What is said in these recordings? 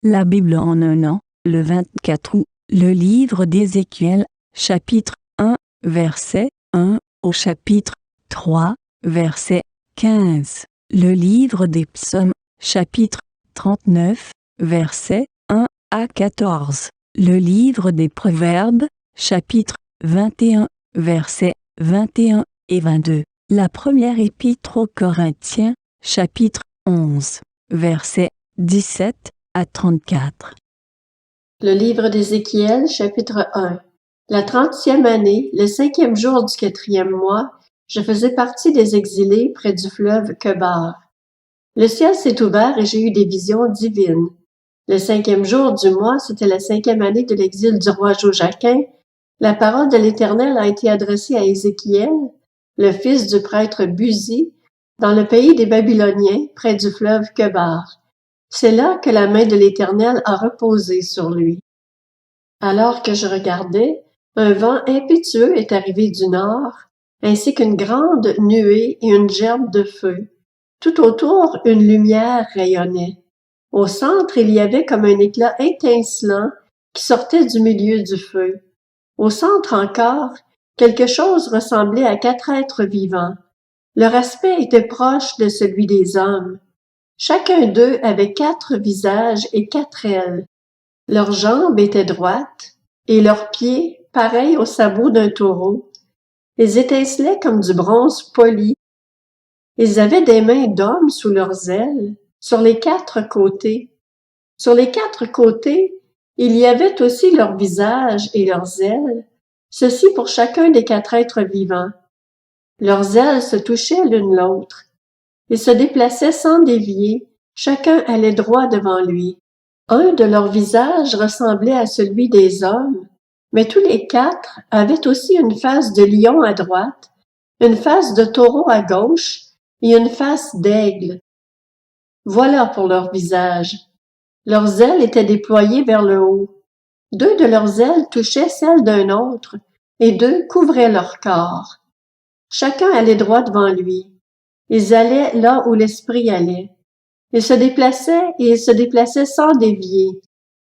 La Bible en un an, le 24 août, le livre d'Ézéchiel, chapitre 1, verset 1 au chapitre 3, verset 15. Le livre des psaumes, chapitre 39, verset 1 à 14. Le livre des proverbes, chapitre 21, versets 21 et 22. La première épître aux Corinthiens, chapitre 11, versets 17 à 34. Le livre d'Ézéchiel, chapitre 1. La 30e année, le 5e jour du 4e mois, je faisais partie des exilés près du fleuve Kebar. Le ciel s'est ouvert et j'ai eu des visions divines. Le 5e jour du mois, c'était la 5e année de l'exil du roi Joachim. La parole de l'Éternel a été adressée à Ézéchiel, le fils du prêtre Buzi, dans le pays des Babyloniens, près du fleuve Kebar. C'est là que la main de l'Éternel a reposé sur lui. Alors que je regardais, un vent impétueux est arrivé du nord, ainsi qu'une grande nuée et une gerbe de feu. Tout autour, une lumière rayonnait. Au centre, il y avait comme un éclat étincelant qui sortait du milieu du feu. Au centre encore, quelque chose ressemblait à 4 êtres vivants. Leur aspect était proche de celui des hommes. Chacun d'eux avait 4 visages et 4 ailes. Leurs jambes étaient droites et leurs pieds pareils aux sabots d'un taureau. Ils étincelaient comme du bronze poli. Ils avaient des mains d'hommes sous leurs ailes, sur les 4 côtés. Sur les 4 côtés, il y avait aussi leurs visages et leurs ailes, ceci pour chacun des 4 êtres vivants. Leurs ailes se touchaient l'une l'autre. Ils se déplaçaient sans dévier, chacun allait droit devant lui. Un de leurs visages ressemblait à celui des hommes, mais tous les 4 avaient aussi une face de lion à droite, une face de taureau à gauche et une face d'aigle. Voilà pour leurs visages. Leurs ailes étaient déployées vers le haut. 2 de leurs ailes touchaient celles d'un autre, et 2 couvraient leur corps. Chacun allait droit devant lui. Ils allaient là où l'esprit allait. Ils se déplaçaient et ils se déplaçaient sans dévier.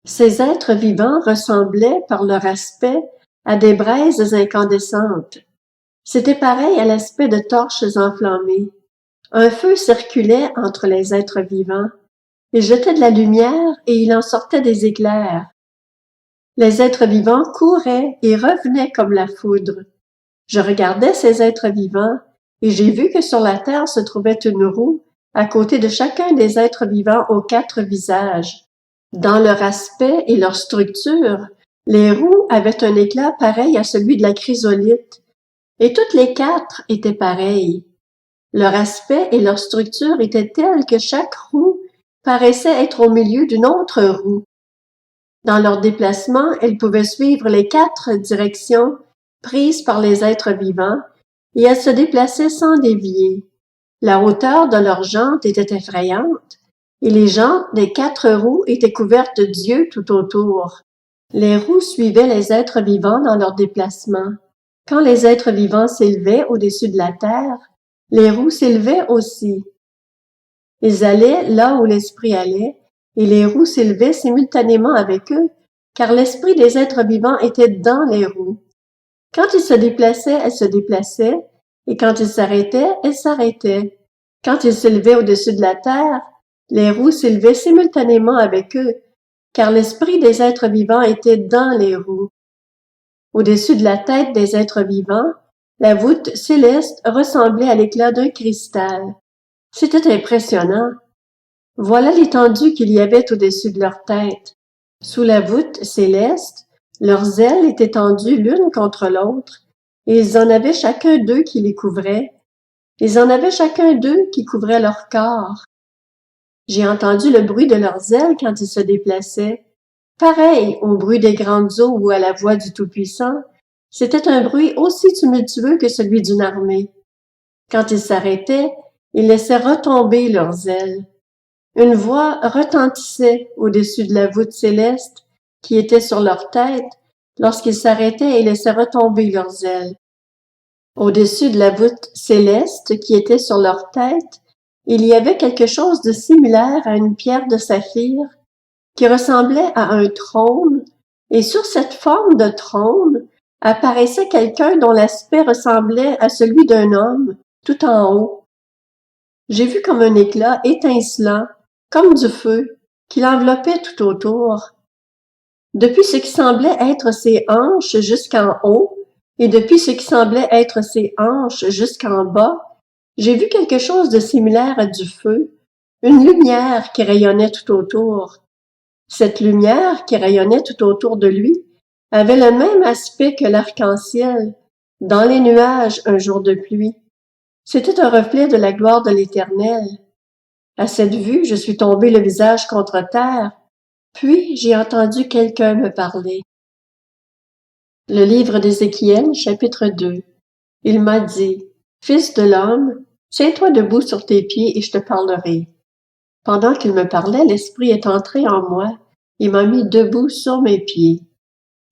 Ces êtres vivants ressemblaient, par leur aspect, à des braises incandescentes. C'était pareil à l'aspect de torches enflammées. Un feu circulait entre les êtres vivants. Il jetait de la lumière et il en sortait des éclairs. Les êtres vivants couraient et revenaient comme la foudre. Je regardais ces êtres vivants et j'ai vu que sur la terre se trouvait une roue à côté de chacun des êtres vivants aux 4 visages. Dans leur aspect et leur structure, les roues avaient un éclat pareil à celui de la chrysolite, et toutes les 4 étaient pareilles. Leur aspect et leur structure étaient tels que chaque roue paraissait être au milieu d'une autre roue. Dans leur déplacement, elles pouvaient suivre les 4 directions prises par les êtres vivants, et elles se déplaçaient sans dévier. La hauteur de leurs jantes était effrayante, et les jantes des 4 roues étaient couvertes d'yeux tout autour. Les roues suivaient les êtres vivants dans leur déplacement. Quand les êtres vivants s'élevaient au-dessus de la terre, les roues s'élevaient aussi. Ils allaient là où l'esprit allait, et les roues s'élevaient simultanément avec eux, car l'esprit des êtres vivants était dans les roues. Quand ils se déplaçaient, elles se déplaçaient, et quand ils s'arrêtaient, elles s'arrêtaient. Quand ils s'élevaient au-dessus de la terre, les roues s'élevaient simultanément avec eux, car l'esprit des êtres vivants était dans les roues. Au-dessus de la tête des êtres vivants, la voûte céleste ressemblait à l'éclat d'un cristal. C'était impressionnant. Voilà l'étendue qu'il y avait au-dessus de leur tête. Sous la voûte céleste, leurs ailes étaient tendues l'une contre l'autre, et ils en avaient chacun d'eux qui les couvraient. Ils en avaient chacun d'eux qui couvraient leur corps. J'ai entendu le bruit de leurs ailes quand ils se déplaçaient. Pareil au bruit des grandes eaux ou à la voix du Tout-Puissant, c'était un bruit aussi tumultueux que celui d'une armée. Quand ils s'arrêtaient, ils laissaient retomber leurs ailes. Une voix retentissait au-dessus de la voûte céleste qui était sur leur tête lorsqu'ils s'arrêtaient et laissaient retomber leurs ailes. Au-dessus de la voûte céleste qui était sur leur tête, il y avait quelque chose de similaire à une pierre de saphir, qui ressemblait à un trône, et sur cette forme de trône apparaissait quelqu'un dont l'aspect ressemblait à celui d'un homme, tout en haut. J'ai vu comme un éclat étincelant, comme du feu, qui l'enveloppait tout autour. Depuis ce qui semblait être ses hanches jusqu'en haut, et depuis ce qui semblait être ses hanches jusqu'en bas, j'ai vu quelque chose de similaire à du feu, une lumière qui rayonnait tout autour. Cette lumière qui rayonnait tout autour de lui avait le même aspect que l'arc-en-ciel dans les nuages un jour de pluie. C'était un reflet de la gloire de l'Éternel. À cette vue, je suis tombé le visage contre terre, puis j'ai entendu quelqu'un me parler. Le livre d'Ézéchiel, chapitre 2. Il m'a dit, « Fils de l'homme, tiens-toi debout sur tes pieds et je te parlerai. » Pendant qu'il me parlait, l'Esprit est entré en moi et m'a mis debout sur mes pieds.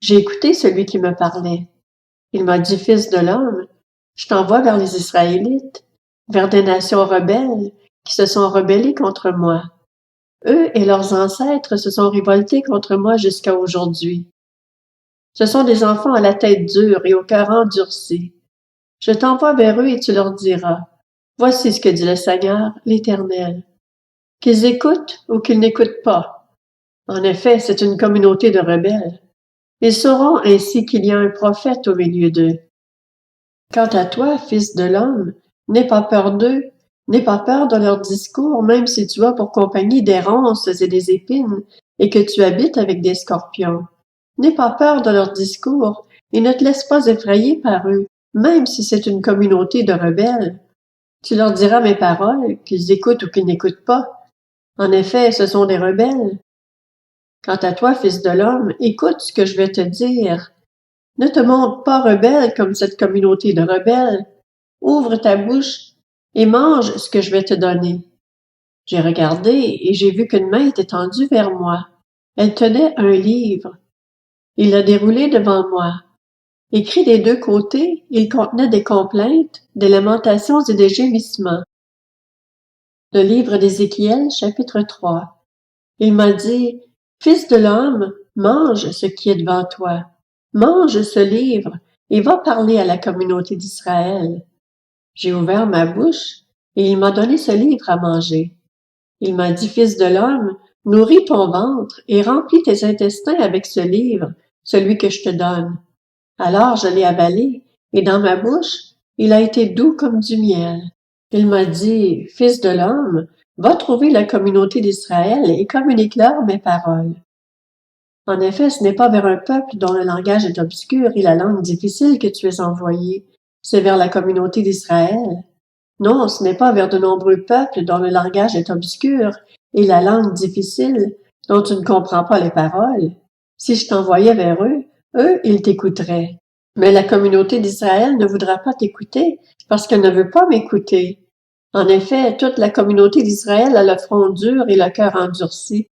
J'ai écouté celui qui me parlait. Il m'a dit, « Fils de l'homme, je t'envoie vers les Israélites, vers des nations rebelles qui se sont rebellées contre moi. Eux et leurs ancêtres se sont révoltés contre moi jusqu'à aujourd'hui. Ce sont des enfants à la tête dure et au cœur endurci. Je t'envoie vers eux et tu leur diras, « Voici ce que dit le Seigneur, l'Éternel. » Qu'ils écoutent ou qu'ils n'écoutent pas. En effet, c'est une communauté de rebelles. Ils sauront ainsi qu'il y a un prophète au milieu d'eux. Quant à toi, fils de l'homme, n'aie pas peur d'eux, n'aie pas peur de leurs discours, même si tu as pour compagnie des ronces et des épines, et que tu habites avec des scorpions. N'aie pas peur de leurs discours, et ne te laisse pas effrayer par eux, même si c'est une communauté de rebelles. Tu leur diras mes paroles, qu'ils écoutent ou qu'ils n'écoutent pas. En effet, ce sont des rebelles. Quant à toi, fils de l'homme, écoute ce que je vais te dire. Ne te montre pas rebelle comme cette communauté de rebelles. Ouvre ta bouche et mange ce que je vais te donner. J'ai regardé et j'ai vu qu'une main était tendue vers moi. Elle tenait un livre. Il l'a déroulé devant moi. Écrit des deux côtés, il contenait des complaintes, des lamentations et des gémissements. Le livre d'Ézéchiel, chapitre 3. Il m'a dit, « Fils de l'homme, mange ce qui est devant toi. Mange ce livre et va parler à la communauté d'Israël. » J'ai ouvert ma bouche et il m'a donné ce livre à manger. Il m'a dit, « Fils de l'homme, nourris ton ventre et remplis tes intestins avec ce livre, celui que je te donne. » Alors je l'ai avalé et dans ma bouche, il a été doux comme du miel. Il m'a dit, « Fils de l'homme, va trouver la communauté d'Israël et communique-leur mes paroles. » En effet, ce n'est pas vers un peuple dont le langage est obscur et la langue difficile que tu es envoyé, c'est vers la communauté d'Israël. Non, ce n'est pas vers de nombreux peuples dont le langage est obscur et la langue difficile, dont tu ne comprends pas les paroles. Si je t'envoyais vers eux, ils t'écouteraient. Mais la communauté d'Israël ne voudra pas t'écouter parce qu'elle ne veut pas m'écouter. En effet, toute la communauté d'Israël a le front dur et le cœur endurci.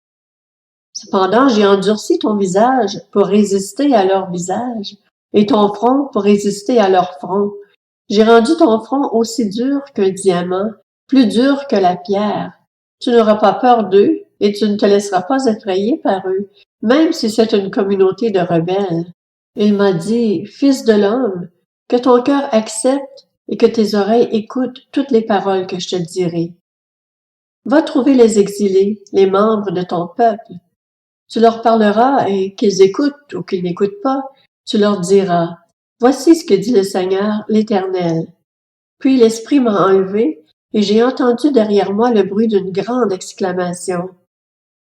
Cependant, j'ai endurci ton visage pour résister à leur visage, et ton front pour résister à leur front. J'ai rendu ton front aussi dur qu'un diamant, plus dur que la pierre. Tu n'auras pas peur d'eux, et tu ne te laisseras pas effrayer par eux, même si c'est une communauté de rebelles. Il m'a dit, « Fils de l'homme, que ton cœur accepte et que tes oreilles écoutent toutes les paroles que je te dirai. Va trouver les exilés, les membres de ton peuple. Tu leur parleras et qu'ils écoutent ou qu'ils n'écoutent pas, tu leur diras, « Voici ce que dit le Seigneur, l'Éternel. » Puis l'Esprit m'a enlevé et j'ai entendu derrière moi le bruit d'une grande exclamation.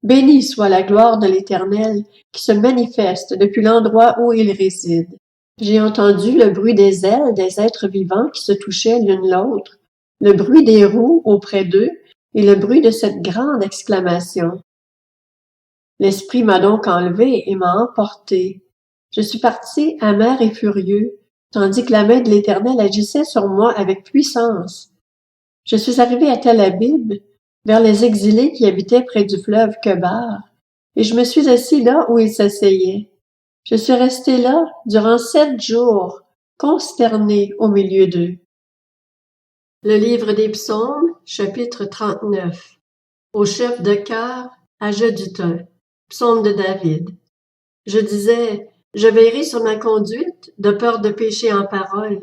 Béni soit la gloire de l'Éternel qui se manifeste depuis l'endroit où il réside. J'ai entendu le bruit des ailes des êtres vivants qui se touchaient l'une l'autre, le bruit des roues auprès d'eux et le bruit de cette grande exclamation. L'Esprit m'a donc enlevé et m'a emporté. Je suis parti amer et furieux, tandis que la main de l'Éternel agissait sur moi avec puissance. Je suis arrivé à Tel Abib, vers les exilés qui habitaient près du fleuve Kebar, et je me suis assis là où ils s'asseyaient. Je suis resté là durant 7 jours, consterné au milieu d'eux. Le livre des Psaumes, chapitre 39. Au chef de chœur, à Jeduthun. Psaume de David. Je disais, je veillerai sur ma conduite, de peur de pécher en parole.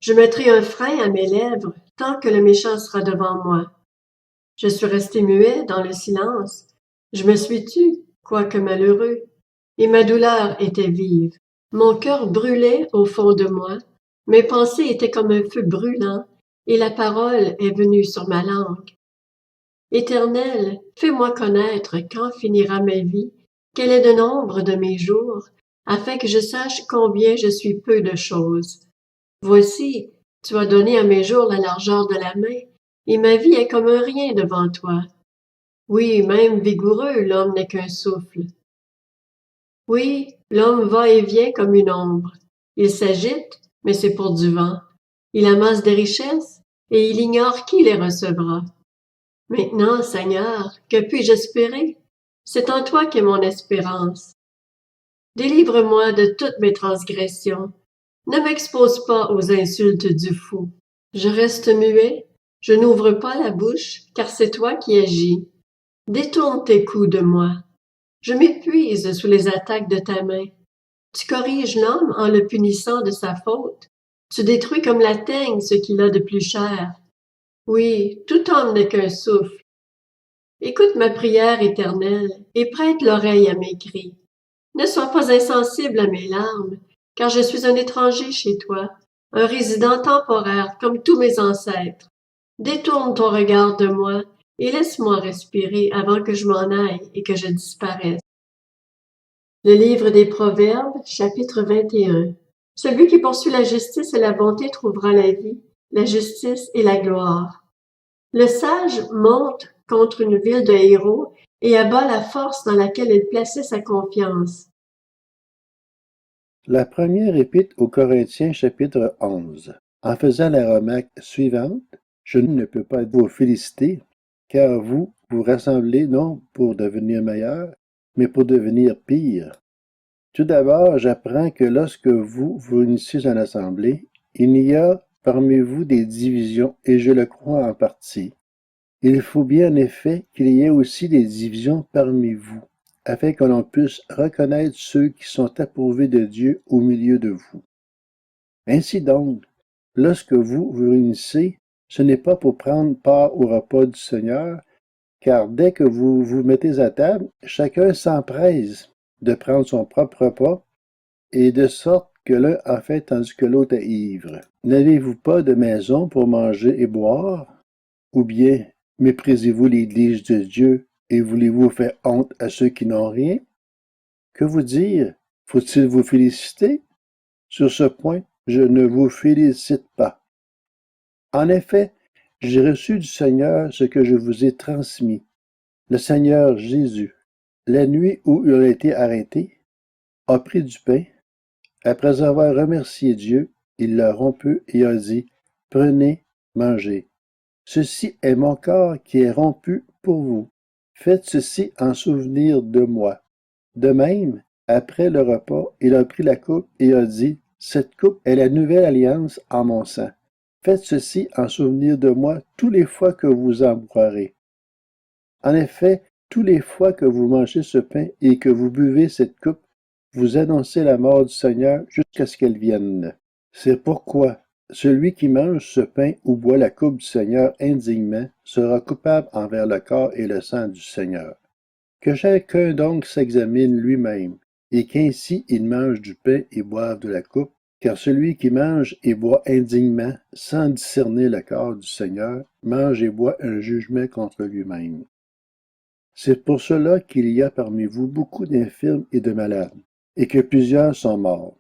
Je mettrai un frein à mes lèvres, tant que le méchant sera devant moi. Je suis resté muet dans le silence. Je me suis tu, quoique malheureux, et ma douleur était vive. Mon cœur brûlait au fond de moi, mes pensées étaient comme un feu brûlant, et la parole est venue sur ma langue. Éternel, fais-moi connaître quand finira ma vie, quel est le nombre de mes jours, afin que je sache combien je suis peu de choses. Voici, tu as donné à mes jours la largeur de la main, et ma vie est comme un rien devant toi. Oui, même vigoureux, l'homme n'est qu'un souffle. Oui, l'homme va et vient comme une ombre. Il s'agite, mais c'est pour du vent. Il amasse des richesses, et il ignore qui les recevra. Maintenant, Seigneur, que puis-je espérer? C'est en toi qu'est mon espérance. Délivre-moi de toutes mes transgressions. Ne m'expose pas aux insultes du fou. Je reste muet, je n'ouvre pas la bouche, car c'est toi qui agis. Détourne tes coups de moi. Je m'épuise sous les attaques de ta main. Tu corriges l'homme en le punissant de sa faute. Tu détruis comme la teigne ce qu'il a de plus cher. Oui, tout homme n'est qu'un souffle. Écoute ma prière éternelle et prête l'oreille à mes cris. Ne sois pas insensible à mes larmes, car je suis un étranger chez toi, un résident temporaire comme tous mes ancêtres. Détourne ton regard de moi et laisse-moi respirer avant que je m'en aille et que je disparaisse. Le livre des Proverbes, chapitre 21. Celui qui poursuit la justice et la bonté trouvera la vie, la justice et la gloire. Le sage monte contre une ville de héros et abat la force dans laquelle il plaçait sa confiance. La première épître aux Corinthiens chapitre 11. En faisant la remarque suivante, je ne peux pas vous féliciter, car vous vous rassemblez non pour devenir meilleur, mais pour devenir pire. Tout d'abord, j'apprends que lorsque vous vous réunissez en assemblée, il y a parmi vous des divisions, et je le crois en partie. Il faut bien en effet qu'il y ait aussi des divisions parmi vous, afin que l'on puisse reconnaître ceux qui sont approuvés de Dieu au milieu de vous. Ainsi donc, lorsque vous vous réunissez, ce n'est pas pour prendre part au repas du Seigneur, car dès que vous vous mettez à table, chacun s'empresse de prendre son propre repas, et de sorte que l'un a faim tandis que l'autre est ivre. N'avez-vous pas de maison pour manger et boire? Ou bien méprisez-vous l'Église de Dieu et voulez-vous faire honte à ceux qui n'ont rien? Que vous dire? Faut-il vous féliciter? Sur ce point, je ne vous félicite pas. En effet, j'ai reçu du Seigneur ce que je vous ai transmis. Le Seigneur Jésus, la nuit où il a été arrêté, a pris du pain. Après avoir remercié Dieu, il l'a rompu et a dit, « Prenez, mangez. Ceci est mon corps qui est rompu pour vous. Faites ceci en souvenir de moi. » De même, après le repas, il a pris la coupe et a dit, « Cette coupe est la nouvelle alliance en mon sang. Faites ceci en souvenir de moi tous les fois que vous en boirez. » En effet, tous les fois que vous mangez ce pain et que vous buvez cette coupe, vous annoncez la mort du Seigneur jusqu'à ce qu'elle vienne. C'est pourquoi celui qui mange ce pain ou boit la coupe du Seigneur indignement sera coupable envers le corps et le sang du Seigneur. Que chacun donc s'examine lui-même, et qu'ainsi il mange du pain et boive de la coupe, car celui qui mange et boit indignement, sans discerner le corps du Seigneur, mange et boit un jugement contre lui-même. C'est pour cela qu'il y a parmi vous beaucoup d'infirmes et de malades, et que plusieurs sont morts.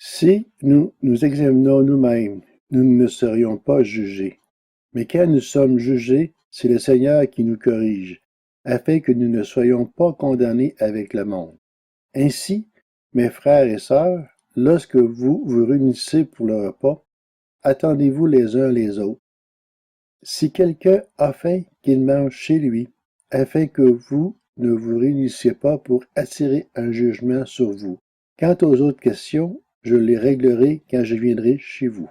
Si nous nous examinons nous-mêmes, nous ne serions pas jugés. Mais quand nous sommes jugés, c'est le Seigneur qui nous corrige, afin que nous ne soyons pas condamnés avec le monde. Ainsi, mes frères et sœurs, lorsque vous vous réunissez pour le repas, attendez-vous les uns les autres. Si quelqu'un a faim, qu'il mange chez lui, afin que vous ne vous réunissiez pas pour attirer un jugement sur vous. Quant aux autres questions, je les réglerai quand je viendrai chez vous.